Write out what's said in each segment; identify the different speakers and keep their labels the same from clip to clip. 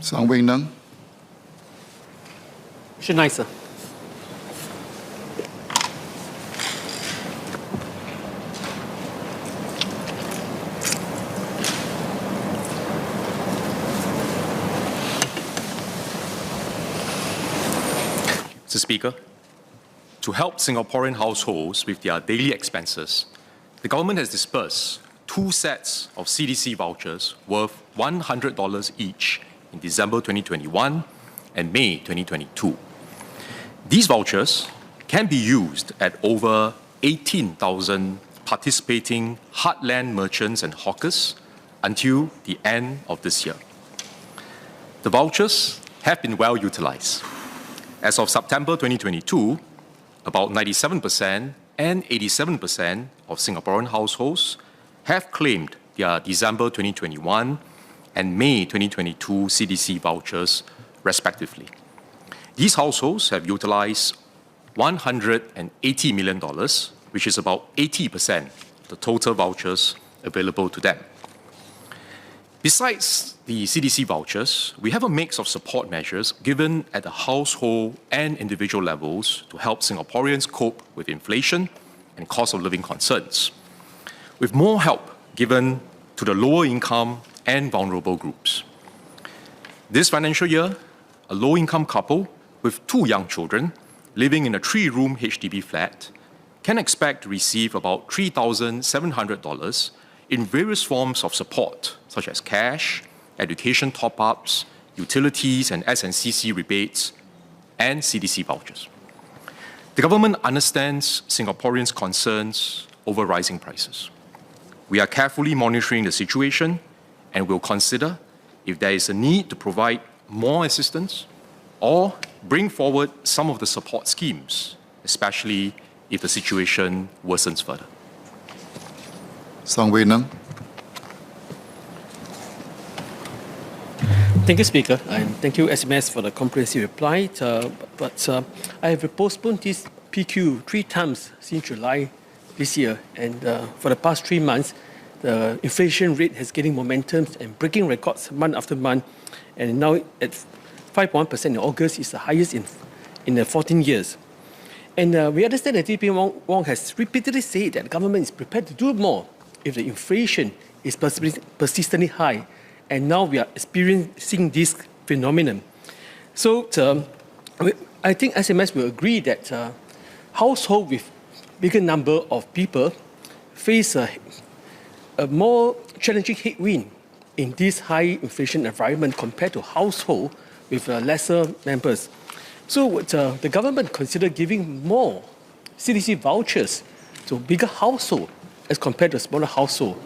Speaker 1: Sang Wing Nang.
Speaker 2: Mr. Nice, sir.
Speaker 3: Mr. Speaker, to help Singaporean households with their daily expenses, the government has disbursed 2 sets of CDC vouchers worth $100 each in December 2021 and May 2022. These vouchers can be used at over 18,000 participating heartland merchants and hawkers until the end of this year. The vouchers have been well utilized. As of September 2022, about 97% and 87% of Singaporean households have claimed their December 2021 and May 2022 CDC vouchers, respectively. These households have utilized $180 million, which is about 80% of the total vouchers available to them. Besides the CDC vouchers, we have a mix of support measures given at the household and individual levels to help Singaporeans cope with inflation and cost of living concerns, with more help given to the lower income and vulnerable groups. This financial year, a low-income couple with 2 young children living in a 3-room HDB flat can expect to receive about $3,700 in various forms of support, such as cash, education top-ups, utilities and S&CC rebates, and CDC vouchers. The government understands Singaporeans' concerns over rising prices. We are carefully monitoring the situation and will consider if there is a need to provide more assistance or bring forward some of the support schemes, especially if the situation worsens further.
Speaker 1: Sang Wing Nang.
Speaker 2: Thank you, Speaker, and thank you, SMS, for the comprehensive reply. I have postponed this PQ 3 times since July this year, and for the past 3 months, the inflation rate has getting momentum and breaking records month after month, and now at 5.1% in August is the highest in the 14 years. And we understand that DP Wong has repeatedly said that the government is prepared to do more if the inflation is persistently high. And now we are experiencing this phenomenon. So I think SMS will agree that households with bigger number of people face a more challenging headwind in this high inflation environment compared to households with lesser members. So would the government consider giving more CDC vouchers to bigger households as compared to smaller households?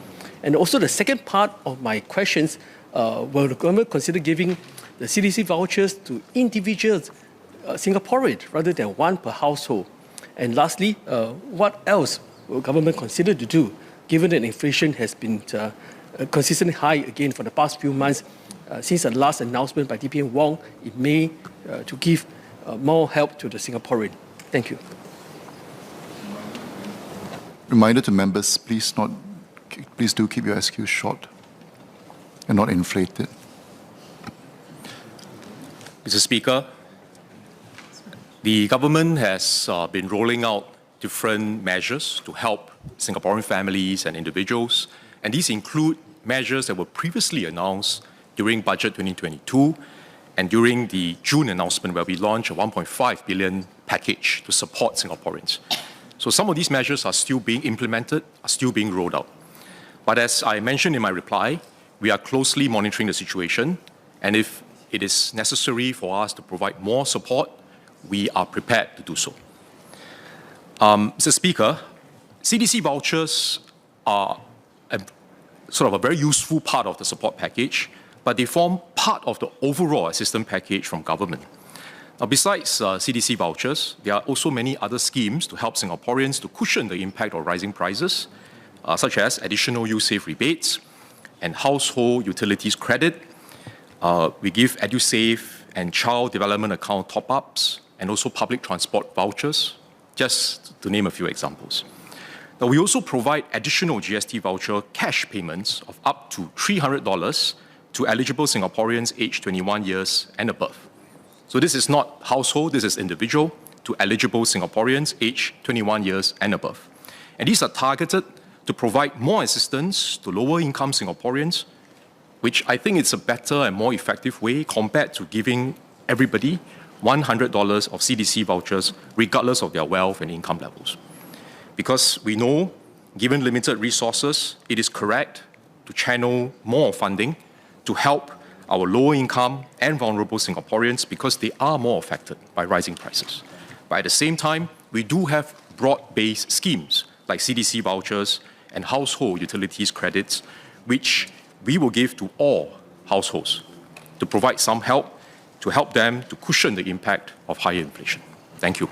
Speaker 2: And also the second part of my questions, will the government consider giving the CDC vouchers to individuals, Singaporeans, rather than one per household? And lastly, what else will government consider to do, given that inflation has been consistently high again for the past few months, since the last announcement by DP Wong in May to give more help to the Singaporean? Thank you.
Speaker 1: Reminder to members, please do keep your SQ short and not inflated.
Speaker 3: Mr. Speaker, the government has been rolling out different measures to help Singaporean families and individuals, and these include measures that were previously announced during Budget 2022 and during the June announcement where we launched a 1.5 billion package to support Singaporeans. So some of these measures are still being implemented, are still being rolled out. But as I mentioned in my reply, we are closely monitoring the situation, and if it is necessary for us to provide more support, we are prepared to do so. Mr. Speaker, CDC vouchers are sort of a very useful part of the support package, but they form part of the overall assistance package from government. Now, besides CDC vouchers, there are also many other schemes to help Singaporeans to cushion the impact of rising prices, such as additional use-safe rebates and household utilities credit. We give EduSave and child development account top-ups, and also public transport vouchers, just to name a few examples. Now, we also provide additional GST voucher cash payments of up to $300 to eligible Singaporeans aged 21 years and above. So this is not household, this is individual to eligible Singaporeans aged 21 years and above. And these are targeted to provide more assistance to lower income Singaporeans, which I think is a better and more effective way compared to giving everybody $100 of CDC vouchers regardless of their wealth and income levels. Because we know, given limited resources, it is correct to channel more funding to help our lower income and vulnerable Singaporeans because they are more affected by rising prices. But at the same time, we do have broad-based schemes like CDC vouchers and household utilities credits, which we will give to all households to provide some help to help them to cushion the impact of higher inflation. Thank you.